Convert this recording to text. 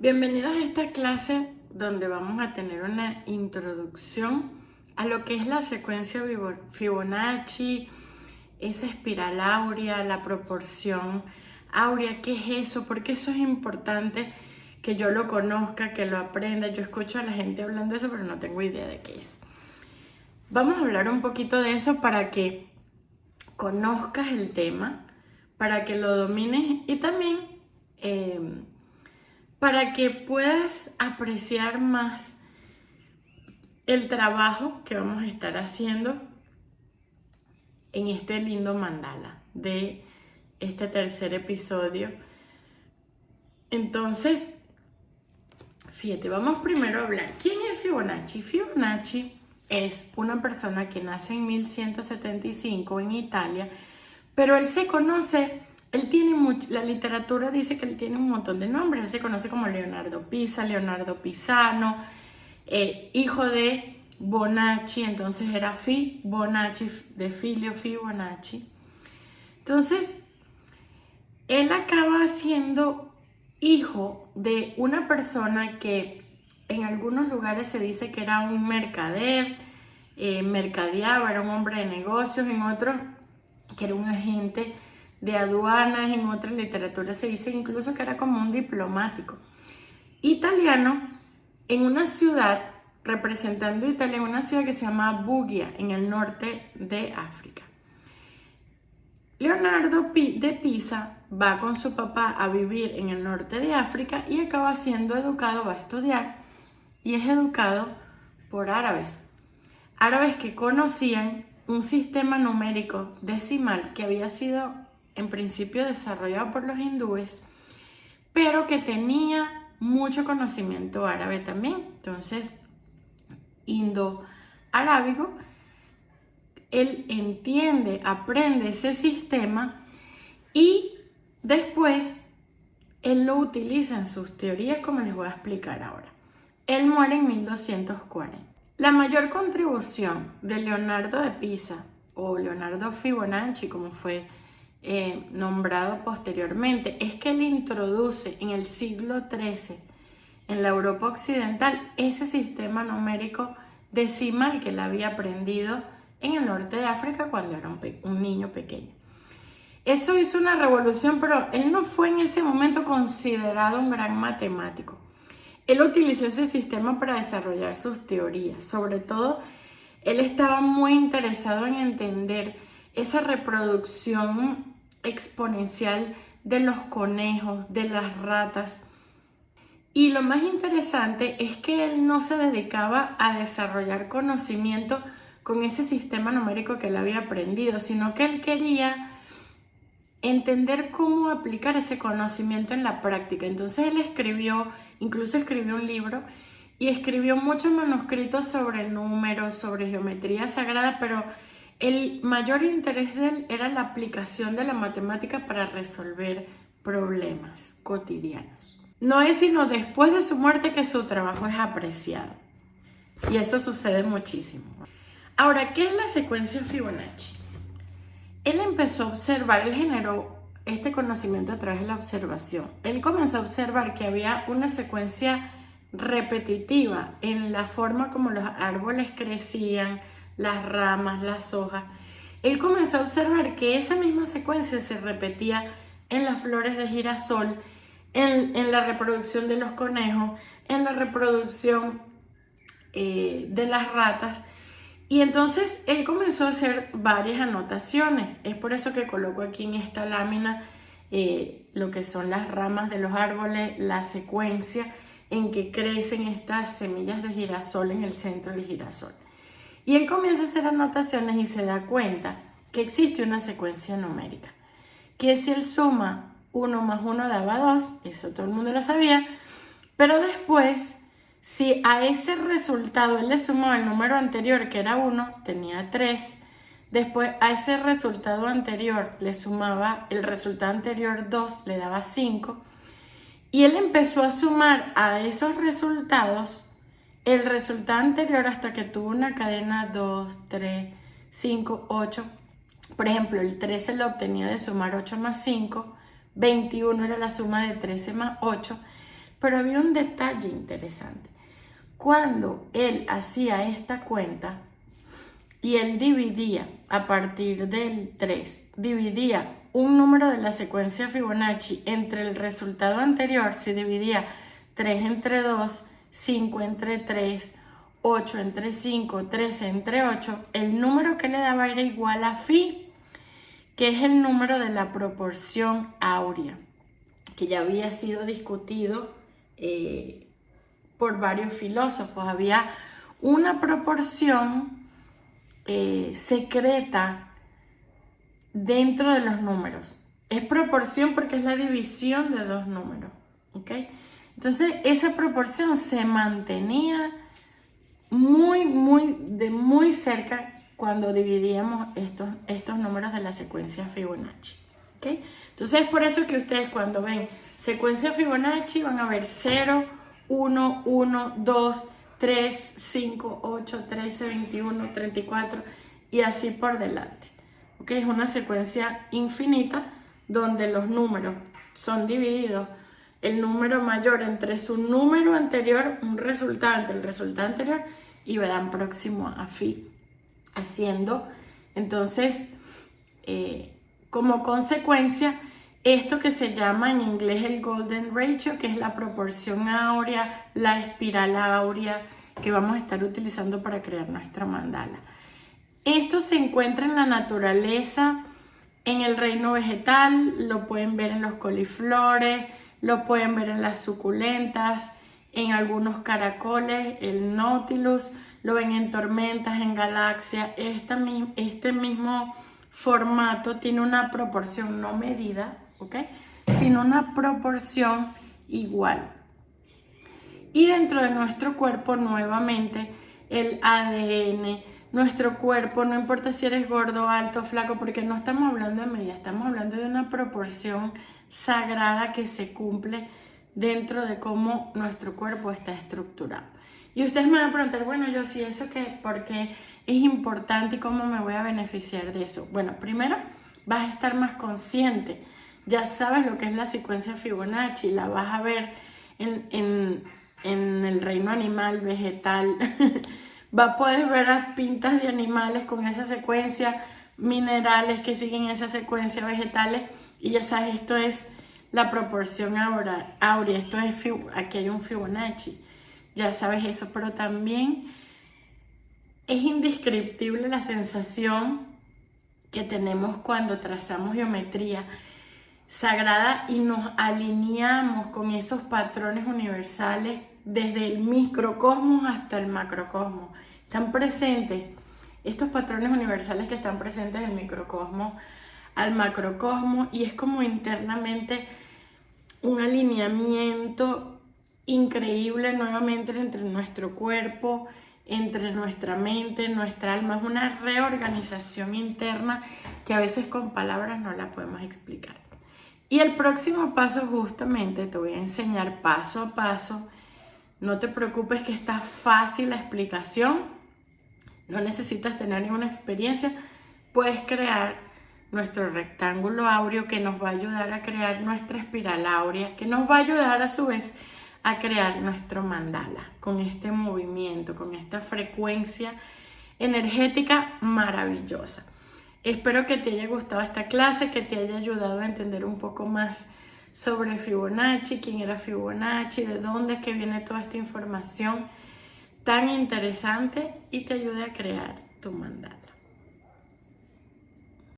Bienvenidos a esta clase donde vamos a tener una introducción a lo que es la secuencia Fibonacci, esa espiral áurea, la proporción áurea. ¿Qué es eso? ¿Por qué eso es importante que yo lo conozca, que lo aprenda? Yo escucho a la gente hablando de eso, pero no tengo idea de qué es. Vamos a hablar un poquito de eso para que conozcas el tema, para que lo domines y también para que puedas apreciar más el trabajo que vamos a estar haciendo en este lindo mandala de este tercer episodio. Entonces, fíjate, vamos primero a hablar. ¿Quién es Fibonacci? Fibonacci es una persona que nace en 1175 en Italia, pero él se conoce, la literatura dice que él tiene un montón de nombres. Él se conoce como Leonardo Pisa, Leonardo Pisano, hijo de Bonacci, entonces era Bonacci, de Filio Fibonacci. Entonces, él acaba siendo hijo de una persona que en algunos lugares se dice que era un mercader, mercadeaba, era un hombre de negocios, en otros que era un agente de aduanas, en otras literaturas se dice incluso que era como un diplomático italiano en una ciudad, representando a Italia en una ciudad que se llama Bugia, en el norte de África. Leonardo de Pisa va con su papá a vivir en el norte de África y acaba siendo educado, va a estudiar y es educado por árabes que conocían un sistema numérico decimal que había sido en principio desarrollado por los hindúes, pero que tenía mucho conocimiento árabe también. Entonces, indo-arábigo, él entiende, aprende ese sistema y después él lo utiliza en sus teorías, como les voy a explicar ahora. Él muere en 1240. La mayor contribución de Leonardo de Pisa, o Leonardo Fibonacci, como fue nombrado posteriormente, es que él introduce en el siglo XIII en la Europa occidental ese sistema numérico decimal que él había aprendido en el norte de África cuando era un niño pequeño. Eso hizo una revolución, pero él no fue en ese momento considerado un gran matemático. Él utilizó ese sistema para desarrollar sus teorías. Sobre todo, él estaba muy interesado en entender esa reproducción exponencial de los conejos, de las ratas. Y lo más interesante es que él no se dedicaba a desarrollar conocimiento con ese sistema numérico que él había aprendido, sino que él quería entender cómo aplicar ese conocimiento en la práctica. Entonces él incluso escribió un libro y escribió muchos manuscritos sobre números, sobre geometría sagrada, pero el mayor interés de él era la aplicación de la matemática para resolver problemas cotidianos. No es sino después de su muerte que su trabajo es apreciado. Y eso sucede muchísimo. Ahora, ¿qué es la secuencia Fibonacci? Él empezó a observar, él generó este conocimiento a través de la observación. Él comenzó a observar que había una secuencia repetitiva en la forma como los árboles crecían, las ramas, las hojas. Él comenzó a observar que esa misma secuencia se repetía en las flores de girasol, en la reproducción de los conejos, en la reproducción de las ratas. Y entonces él comenzó a hacer varias anotaciones. Es por eso que coloco aquí en esta lámina lo que son las ramas de los árboles, la secuencia en que crecen estas semillas de girasol en el centro del girasol. Y él comienza a hacer anotaciones y se da cuenta que existe una secuencia numérica, que si él suma 1 más 1 daba 2, eso todo el mundo lo sabía, pero después, si a ese resultado él le sumaba el número anterior, que era 1, tenía 3. Después a ese resultado anterior le sumaba el resultado anterior 2, le daba 5. Y él empezó a sumar a esos resultados el resultado anterior hasta que tuvo una cadena 2, 3, 5, 8. Por ejemplo, el 13 lo obtenía de sumar 8 más 5. 21 era la suma de 13 más 8. Pero había un detalle interesante. Cuando él hacía esta cuenta y él dividía a partir del 3, dividía un número de la secuencia Fibonacci entre el resultado anterior, si dividía 3 entre 2, 5 entre 3, 8 entre 5, 13 entre 8, el número que le daba era igual a phi, que es el número de la proporción áurea, que ya había sido discutido por varios filósofos. Había una proporción secreta dentro de los números. Es proporción porque es la división de dos números, ¿ok? Entonces esa proporción se mantenía muy cerca cuando dividíamos estos números de la secuencia Fibonacci, ¿ok? Entonces es por eso que ustedes cuando ven secuencia Fibonacci van a ver 0, 1, 1, 2, 3, 5, 8, 13, 21, 34 y así por delante, ¿ok? Es una secuencia infinita donde los números son divididos, el número mayor entre su número anterior, un resultado entre el resultado anterior, y dan próximo a phi, haciendo entonces como consecuencia esto que se llama en inglés el golden ratio, que es la proporción áurea, la espiral áurea que vamos a estar utilizando para crear nuestra mandala. Esto se encuentra en la naturaleza, en el reino vegetal, lo pueden ver en los coliflores, lo pueden ver en las suculentas, en algunos caracoles, el Nautilus, lo ven en tormentas, en galaxias. Este mismo formato tiene una proporción no medida, ¿ok? Sino una proporción igual. Y dentro de nuestro cuerpo, nuevamente, el ADN, nuestro cuerpo, no importa si eres gordo, alto, flaco, porque no estamos hablando de medida, estamos hablando de una proporción sagrada que se cumple dentro de cómo nuestro cuerpo está estructurado. Y ustedes me van a preguntar, bueno, yo sí, ¿eso qué? ¿Por qué es importante y cómo me voy a beneficiar de eso? Bueno, primero vas a estar más consciente. Ya sabes lo que es la secuencia Fibonacci, la vas a ver en el reino animal, vegetal. Va a poder ver las pintas de animales con esa secuencia, minerales que siguen esa secuencia, vegetales, y ya sabes, esto es la proporción áurea, esto es, aquí hay un Fibonacci, ya sabes eso, pero también es indescriptible la sensación que tenemos cuando trazamos geometría sagrada y nos alineamos con esos patrones universales desde el microcosmos hasta el macrocosmos. Están presentes estos patrones universales que están presentes del microcosmos al macrocosmos, y es como internamente un alineamiento increíble nuevamente entre nuestro cuerpo, entre nuestra mente, nuestra alma. Es una reorganización interna que a veces con palabras no la podemos explicar. Y el próximo paso, justamente te voy a enseñar paso a paso. No te preocupes que está fácil la explicación, no necesitas tener ninguna experiencia. Puedes crear nuestro rectángulo áureo que nos va a ayudar a crear nuestra espiral áurea, que nos va a ayudar a su vez a crear nuestro mandala con este movimiento, con esta frecuencia energética maravillosa. Espero que te haya gustado esta clase, que te haya ayudado a entender un poco más sobre Fibonacci, quién era Fibonacci, de dónde es que viene toda esta información tan interesante y te ayude a crear tu mandala.